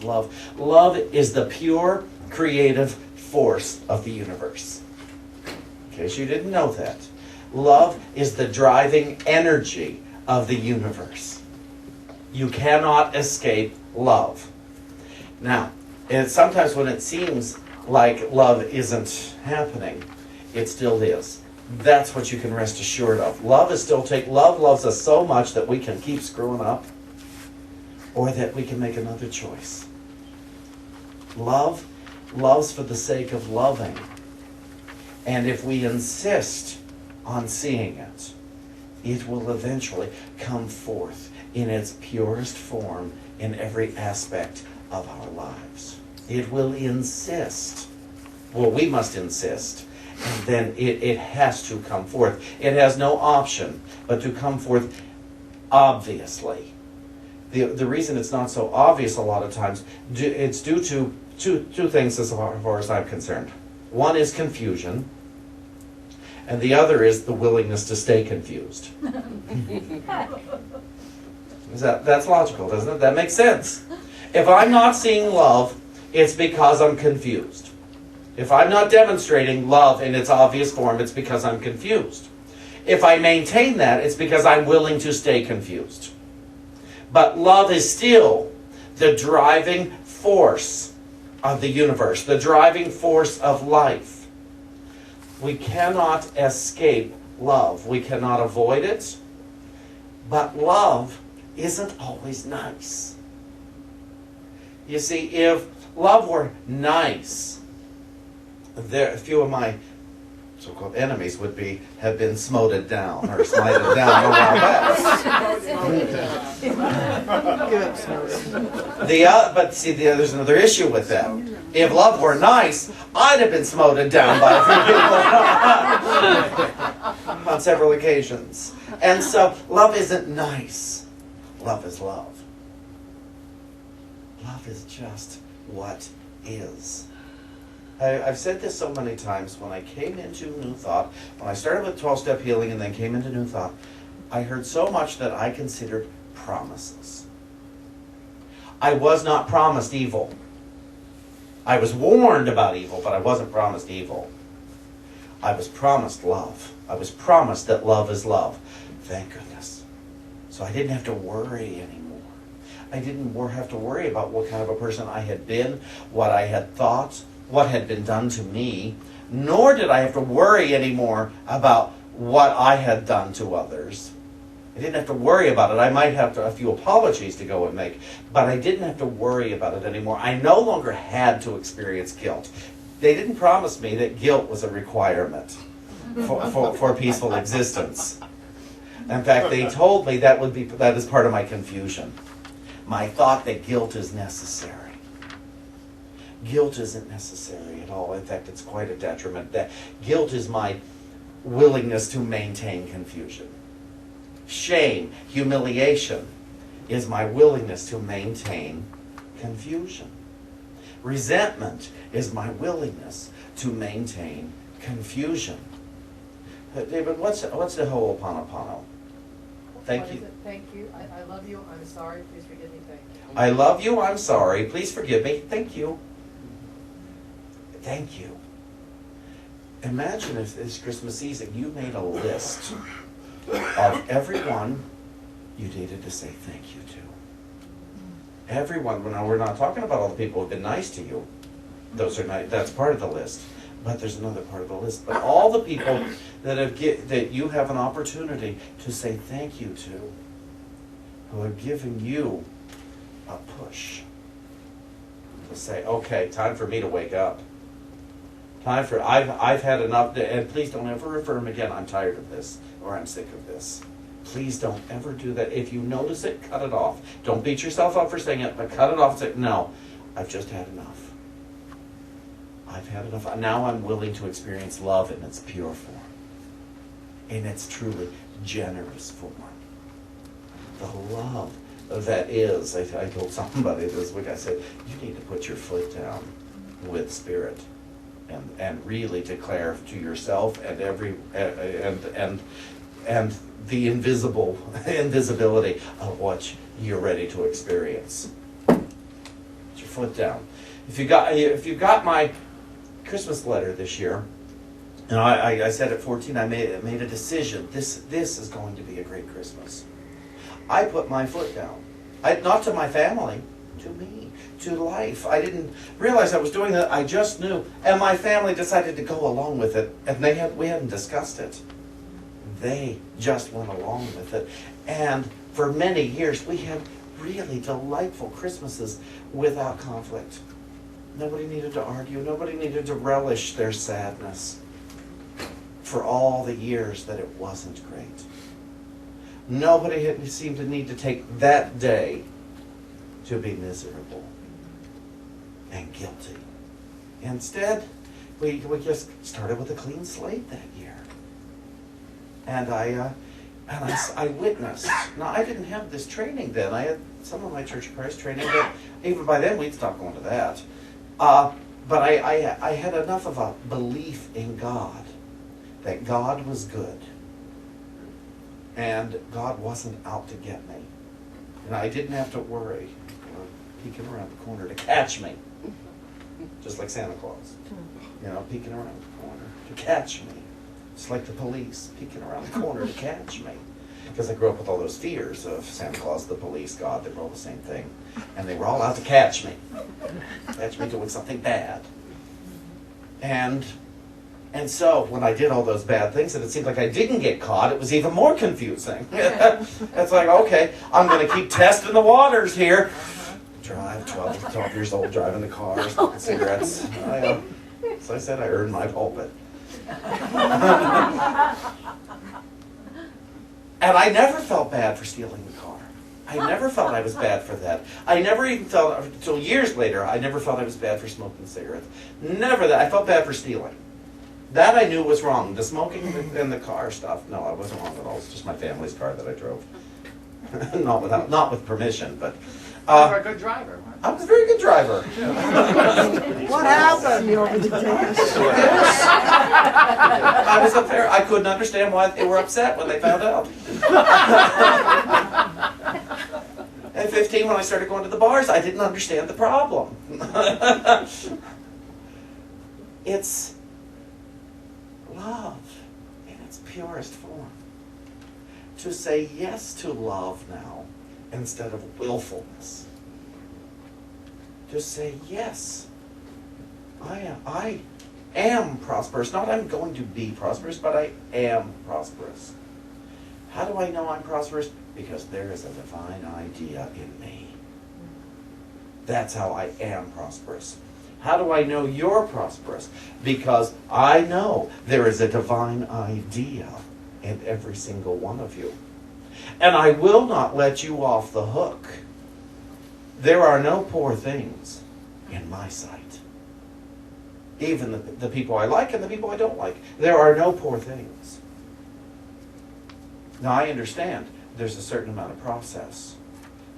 of love. Love is the pure creative force of the universe. In case you didn't know that. Love is the driving energy of the universe. You cannot escape love. Now, and sometimes when it seems like love isn't happening, it still is. That's what you can rest assured of. Love loves us so much that we can keep screwing up, or that we can make another choice. Love loves for the sake of loving. And if we insist on seeing it, it will eventually come forth in its purest form in every aspect of our lives. It will insist. Well, we must insist. And then it has to come forth. It has no option but to come forth obviously. The reason it's not so obvious a lot of times, it's due to two things as far as I'm concerned. One is confusion, and the other is the willingness to stay confused. That's logical, doesn't it? That makes sense. If I'm not seeing love, it's because I'm confused. If I'm not demonstrating love in its obvious form, it's because I'm confused. If I maintain that, it's because I'm willing to stay confused. But love is still the driving force of the universe, the driving force of life. We cannot escape love. We cannot avoid it. But love isn't always nice. You see, if love were nice, a few of my so-called enemies have been smoted down or smited down a while back. But see, there's another issue with that. If love were nice, I'd have been smoted down by a few people on several occasions. And so, love isn't nice. Love is love. Love is just what is. I've said this so many times. When I came into New Thought, when I started with 12-step healing and then came into New Thought, I heard so much that I considered promises. I was not promised evil. I was warned about evil, but I wasn't promised evil. I was promised love. I was promised that love is love. Thank goodness. So I didn't have to worry anymore. I didn't have to worry about what kind of a person I had been, what I had thought, what had been done to me, nor did I have to worry anymore about what I had done to others. I didn't have to worry about it. I might have a few apologies to go and make, but I didn't have to worry about it anymore. I no longer had to experience guilt. They didn't promise me that guilt was a requirement for peaceful existence. In fact, they told me that is part of my confusion. My thought that guilt is necessary. Guilt isn't necessary at all. In fact, it's quite a detriment. That guilt is my willingness to maintain confusion. Shame, humiliation, is my willingness to maintain confusion. Resentment is my willingness to maintain confusion. David, what's the Ho'oponopono? Thank you. Thank you. I love you. I'm sorry. Please forgive me. Thank you. I love you. I'm sorry. Please forgive me. Thank you. Thank you. Imagine if this Christmas season you made a list of everyone you needed to say thank you to. Everyone. Now, we're not talking about all the people who have been nice to you. Those are nice. That's part of the list. But there's another part of the list. But all the people that you have an opportunity to say thank you to, who have given you a push to say, okay, time for me to wake up. I've had enough, and please don't ever refer me again. I'm tired of this, or I'm sick of this. Please don't ever do that. If you notice it, cut it off. Don't beat yourself up for saying it, but cut it off and say, no, I've just had enough. I've had enough. Now I'm willing to experience love in its pure form, in its truly generous form. The love that is, I told somebody this week, I said, you need to put your foot down with Spirit. And really declare to yourself and and the invisibility of what you're ready to experience. Put your foot down. If you got my Christmas letter this year, and I said at 14 I made a decision. This is going to be a great Christmas. I put my foot down. Not to my family, to me, to life. I didn't realize I was doing that. I just knew, and my family decided to go along with it, and we hadn't discussed it. They just went along with it, and for many years we had really delightful Christmases without conflict. Nobody needed to argue. Nobody needed to relish their sadness for all the years that it wasn't great. Nobody seemed to need to take that day to be miserable and guilty. Instead, we just started with a clean slate that year. And I witnessed. Now, I didn't have this training then. I had some of my Church of Christ training, but even by then we'd stopped going to that. But I had enough of a belief in God, that God was good, and God wasn't out to get me. And I didn't have to worry peeking around the corner to catch me, just like Santa Claus, peeking around the corner to catch me. It's like the police peeking around the corner to catch me. Because I grew up with all those fears of Santa Claus, the police, God, they were all the same thing. And they were all out to catch me. Catch me doing something bad. And so when I did all those bad things and it seemed like I didn't get caught, it was even more confusing. It's like, okay, I'm going to keep testing the waters here. Drive, 12 years old, driving the car, smoking cigarettes. So I said I earned my pulpit. And I never felt bad for stealing the car. I never felt I was bad for that. I never even felt, until years later, I never felt I was bad for smoking cigarettes. Never that. I felt bad for stealing. That I knew was wrong. The smoking and the car stuff, no, I wasn't wrong at all. It's just my family's car that I drove. not with permission, but... you were a good driver. I was a very good driver. What happened over the days? I was up there. I couldn't understand why they were upset when they found out. At 15, when I started going to the bars, I didn't understand the problem. It's love in its purest form. To say yes to love now instead of willfulness. To say yes, I am prosperous. Not I'm going to be prosperous, but I am prosperous. How do I know I'm prosperous? Because there is a divine idea in me. That's how I am prosperous. How do I know you're prosperous? Because I know there is a divine idea in every single one of you. And I will not let you off the hook. There are no poor things in my sight. Even the people I like and the people I don't like. There are no poor things. Now I understand there's a certain amount of process.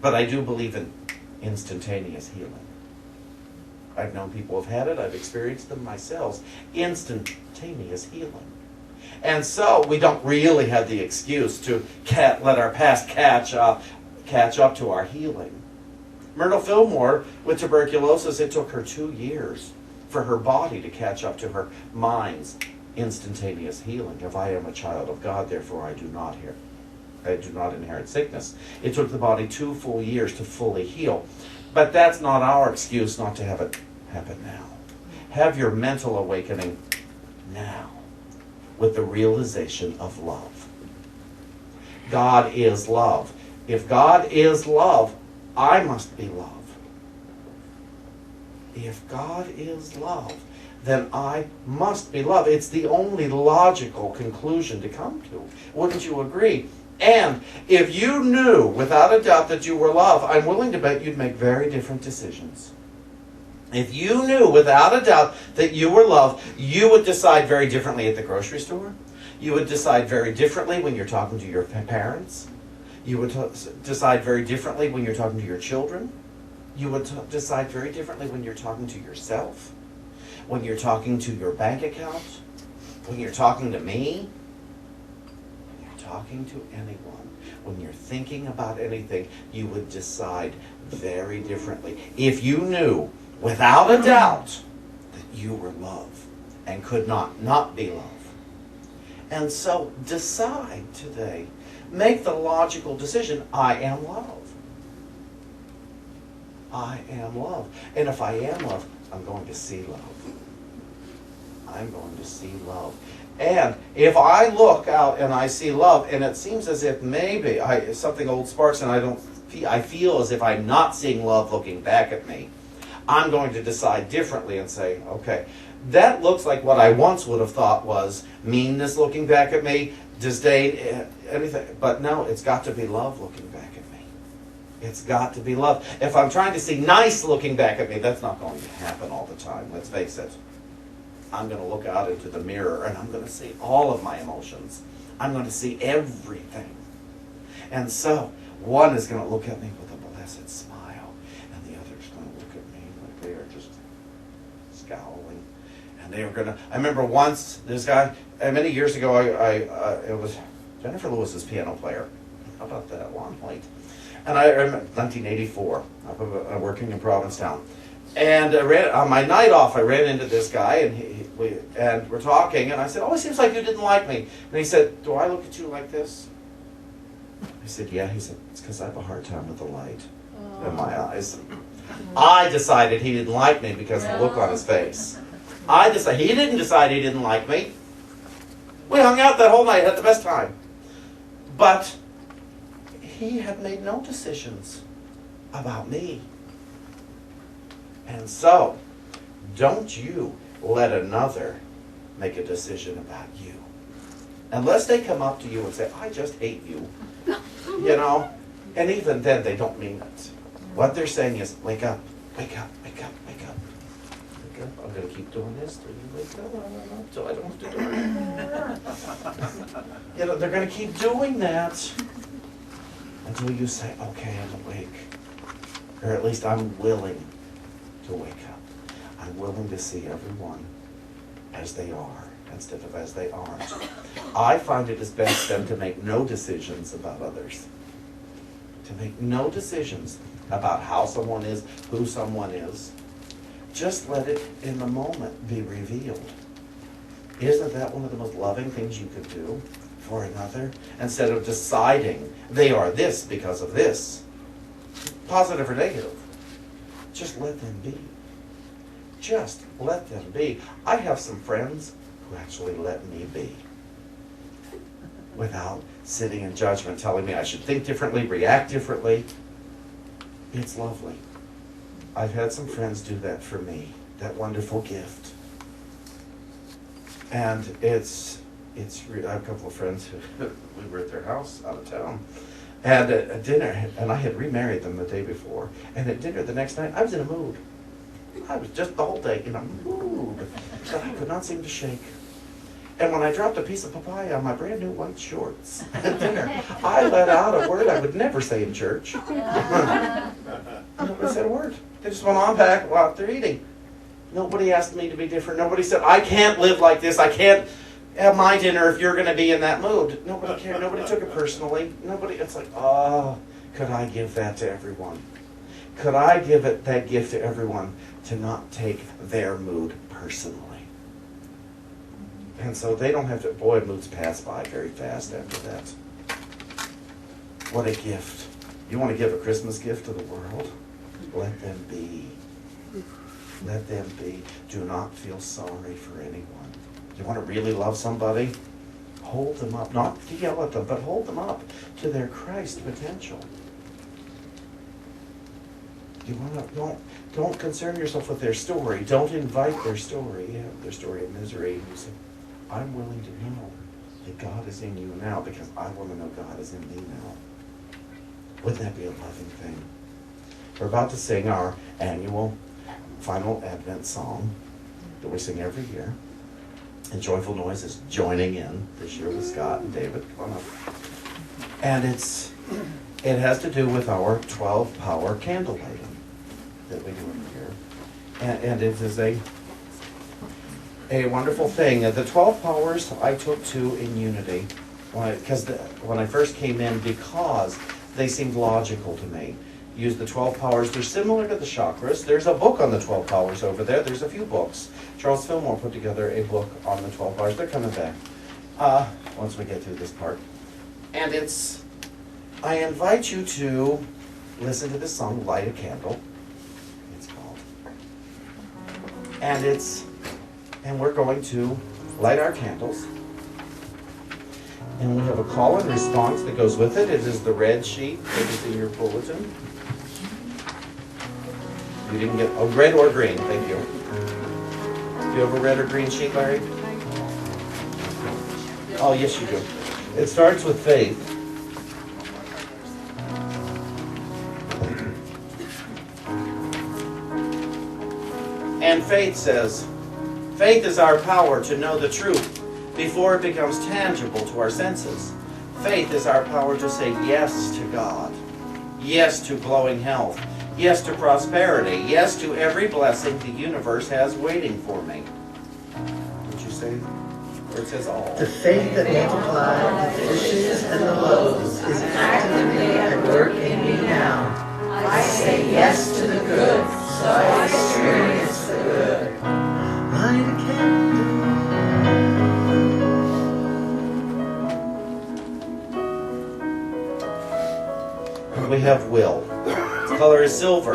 But I do believe in instantaneous healing. I've known people who've had it. I've experienced them myself. Instantaneous healing. And so we don't really have the excuse to let our past catch up to our healing. Myrtle Fillmore, with tuberculosis, it took her 2 years for her body to catch up to her mind's instantaneous healing. If I am a child of God, therefore I do not inherit sickness. It took the body 2 full years to fully heal. But that's not our excuse not to have it happen now. Have your mental awakening now with the realization of love. God is love. If God is love, I must be love. If God is love, then I must be love. It's the only logical conclusion to come to. Wouldn't you agree? And if you knew without a doubt that you were love, I'm willing to bet you'd make very different decisions. If you knew without a doubt that you were love, you would decide very differently at the grocery store. You would decide very differently when you're talking to your parents. You would decide very differently when you're talking to your children. You would decide very differently when you're talking to yourself. When you're talking to your bank account. When you're talking to me. When you're talking to anyone, when you're thinking about anything, you would decide very differently. If you knew, without a doubt, that you were love and could not be love. And so decide today, make the logical decision, I am love. I am love. And if I am love, I'm going to see love. I'm going to see love. And if I look out and I see love, and it seems as if maybe something old sparks and I feel as if I'm not seeing love looking back at me, I'm going to decide differently and say, okay, that looks like what I once would have thought was meanness looking back at me, disdain, anything. But no, it's got to be love looking back at me. It's got to be love. If I'm trying to see nice looking back at me, that's not going to happen all the time. Let's face it. I'm going to look out into the mirror and I'm going to see all of my emotions. I'm going to see everything. And so, one is going to look at me with a blessed smile, and the other is going to look at me like they are just scowling. And they are going to, I remember once, this guy, many years ago, it was Jennifer Lewis's piano player. How about that? Long White. And I remember 1984, working in Provincetown. And on my night off, I ran into this guy, and we're talking, and I said, "Oh, it seems like you didn't like me." And he said, "Do I look at you like this?" I said, "Yeah." He said, "It's because I have a hard time with the light in my eyes." I decided he didn't like me because of the look on his face. He didn't decide he didn't like me. We hung out that whole night, had the best time. But he had made no decisions about me. And so, don't you let another make a decision about you. Unless they come up to you and say, "I just hate you." You know? And even then, they don't mean it. What they're saying is, wake up, wake up, wake up, wake up. Wake up. I'm going to keep doing this till you wake up, until I don't have to do it anymore. You know, they're going to keep doing that until you say, "Okay, I'm awake." Or at least I'm willing to wake up. I'm willing to see everyone as they are instead of as they aren't. I find it is best then to make no decisions about others. To make no decisions about how someone is, who someone is. Just let it in the moment be revealed. Isn't that one of the most loving things you could do for another? Instead of deciding they are this because of this. Positive or negative. Just let them be. Just let them be. I have some friends who actually let me be. Without sitting in judgment, telling me I should think differently, react differently. It's lovely. I've had some friends do that for me. That wonderful gift. And I have a couple of friends who we were at their house out of town. And at dinner, and I had remarried them the day before, and at dinner the next night, I was in a mood. I was just the whole day in a mood that I could not seem to shake. And when I dropped a piece of papaya on my brand new white shorts at dinner, I let out a word I would never say in church. Nobody said a word. They just went on back while they're eating. Nobody asked me to be different. Nobody said, "I can't live like this. I can't have my dinner if you're going to be in that mood." Nobody cared. Nobody took it personally. It's like, oh, could I give that to everyone? Could I give that gift to everyone to not take their mood personally? And so they don't have to, boy, moods pass by very fast after that. What a gift. You want to give a Christmas gift to the world? Let them be. Let them be. Do not feel sorry for anyone. You want to really love somebody? Hold them up. Not to yell at them, but hold them up to their Christ potential. You want to, don't concern yourself with their story. Don't invite their story. Yeah, their story of misery. You say, I'm willing to know that God is in you now because I want to know God is in me now. Wouldn't that be a loving thing? We're about to sing our annual final Advent song that we sing every year. And Joyful Noise is joining in this year with Scott and David. Come on up. And it has to do with our 12-power candle lighting that we do every year. And it is a wonderful thing. The 12 powers I took to in unity. when I first came in, because they seemed logical to me. Use the 12 powers. They're similar to the chakras. There's a book on the 12 powers over there. There's a few books. Charles Fillmore put together a book on the 12 powers. They're coming back once we get through this part. And I invite you to listen to this song, Light a Candle, it's called. And we're going to light our candles. And we have a call and response that goes with it. It is the red sheet that is in your bulletin. You didn't get, oh, red or green, thank you. Do you have a red or green sheet, Larry? Oh, yes you do. It starts with faith. And faith says, faith is our power to know the truth before it becomes tangible to our senses. Faith is our power to say yes to God, yes to glowing health, yes to prosperity, yes to every blessing the universe has waiting for me. Did you say, or it says all? The faith that multiplied the fishes and the loaves is actively at work in me now. I say yes to the good, so I experience the good. Light a candle. We have will. Its color is silver.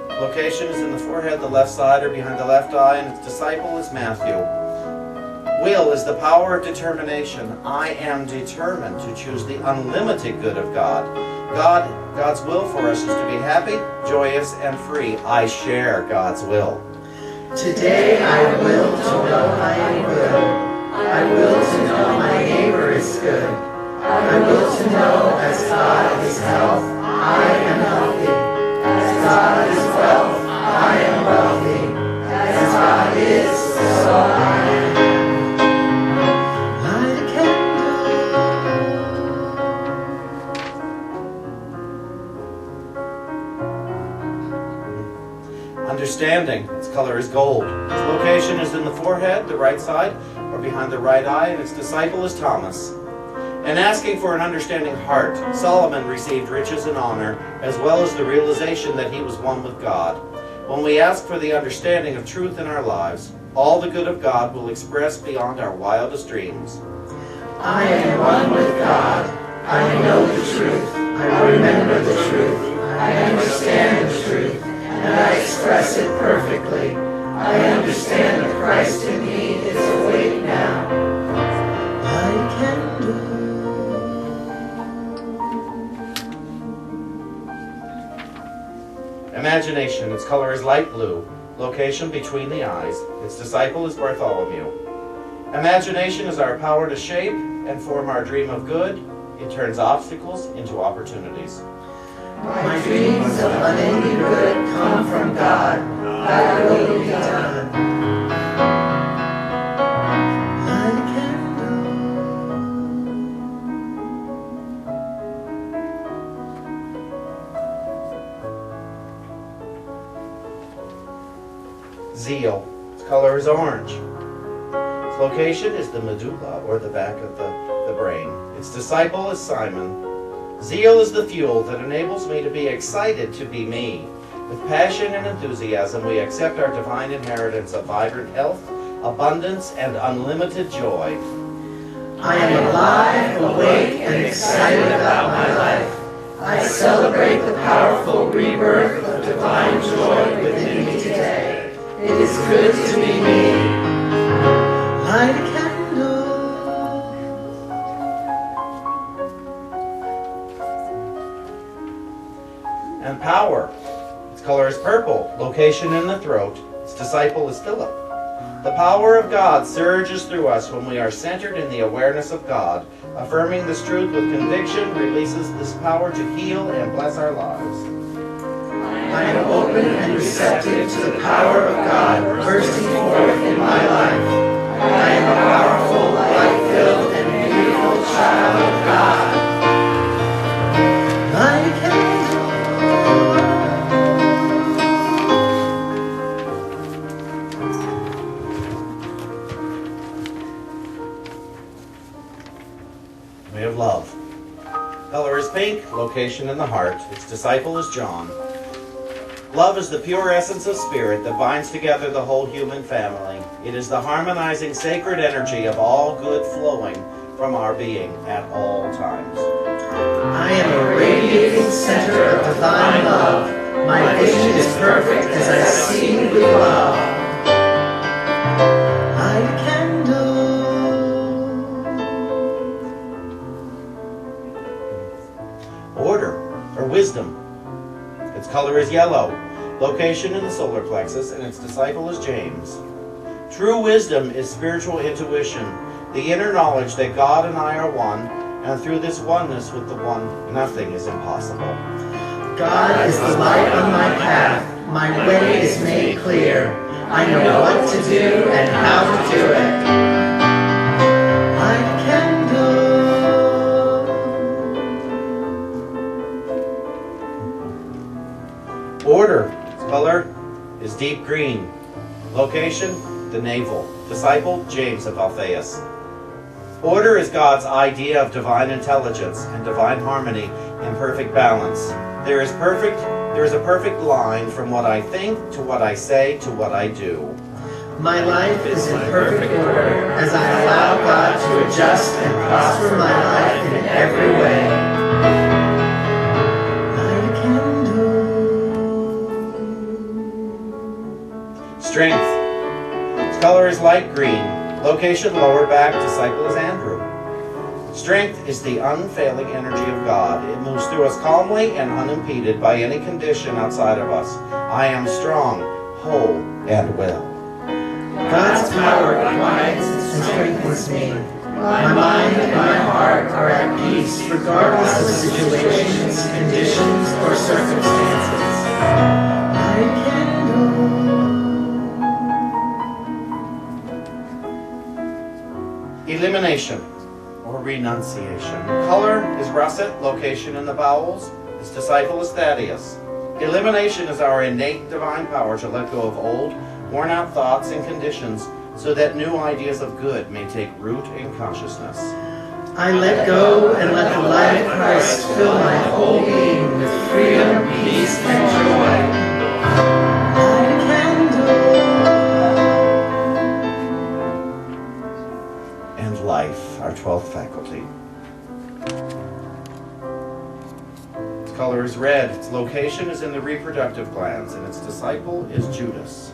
Location is in the forehead, the left side, or behind the left eye, and its disciple is Matthew. Will is the power of determination. I am determined to choose the unlimited good of God. God's will for us is to be happy, joyous, and free. I share God's will. Today I will to know I am good. I will to know my neighbor is good. I will to know as God is health, I am healthy. As God is wealth, I am wealthy. As God is, so I am. Light a candle. Understanding. Its color is gold. Its location is in the forehead, the right side, or behind the right eye, and its disciple is Thomas. In asking for an understanding heart, Solomon received riches and honor, as well as the realization that he was one with God. When we ask for the understanding of truth in our lives, all the good of God will express beyond our wildest dreams. I am one with God. I know the truth. I remember the truth. I understand the truth, and I express it perfectly. I understand the Christ in me is awake now. I can do. Imagination. Its color is light blue. Location between the eyes. Its disciple is Bartholomew. Imagination is our power to shape and form our dream of good. It turns obstacles into opportunities. My dreams of unending good come from God. Thy will be done. Light a candle. Zeal. Its color is orange. Its location is the medulla, or the back of the brain. Its disciple is Simon. Zeal is the fuel that enables me to be excited to be me. With passion and enthusiasm, we accept our divine inheritance of vibrant health, abundance, and unlimited joy. I am alive, awake, and excited about my life. I celebrate the powerful rebirth of divine joy within me today. It is good to be me. Light a candle. And power. Its color is purple. Location in the throat. Its disciple is Philip. The power of God surges through us when we are centered in the awareness of God. Affirming this truth with conviction releases this power to heal and bless our lives. I am open and receptive to the power of God bursting forth in my life. I am a powerful, light-filled, and beautiful child of God. Light a candle. pink, location in the heart. Its disciple is John. Love is the pure essence of spirit that binds together the whole human family. It is the harmonizing sacred energy of all good flowing from our being at all times. I am a radiating center of divine love. My vision is perfect as I see with love. Light a candle. Order, or wisdom. Its color is yellow. Location in the solar plexus, and its disciple is James. True wisdom is spiritual intuition, the inner knowledge that God and I are one, and through this oneness with the One, nothing is impossible. God is the light on my path. My way is made clear. I know what to do and how to do it. Light a candle. Order, its color is deep green. Location, the navel. Disciple, James of Alphaeus. Order is God's idea of divine intelligence and divine harmony in perfect balance. There is a perfect line from what I think to what I say to what I do. My life is in perfect order as I allow God to adjust and prosper my life in every way. Light a candle. Strength. Its color is light green. Location, lower back. Disciple is Andrew. Strength is the unfailing energy of God. It moves through us calmly and unimpeded by any condition outside of us. I am strong, whole, and well. God's power quiets and strengthens me. My mind and my heart are at peace regardless of situations, conditions, or circumstances. Light a candle. Elimination, or renunciation. Color is russet, location in the bowels. Its disciple is Thaddeus. Elimination is our innate divine power to let go of old, worn-out thoughts and conditions so that new ideas of good may take root in consciousness. I let go and let the light of Christ fill my whole being with freedom, peace, and joy. Light a candle. And life, our 12th faculty. Its color is red. Its location is in the reproductive glands, and its disciple is Judas.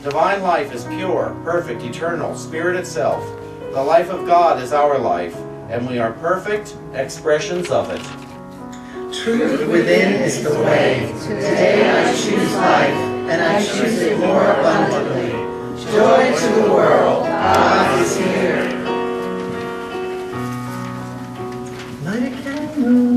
Divine life is pure, perfect, eternal, spirit itself. The life of God is our life, and we are perfect expressions of it. Truth within is the way. Today I choose life, and I choose it more abundantly. Joy to the world, God is here. Light a candle.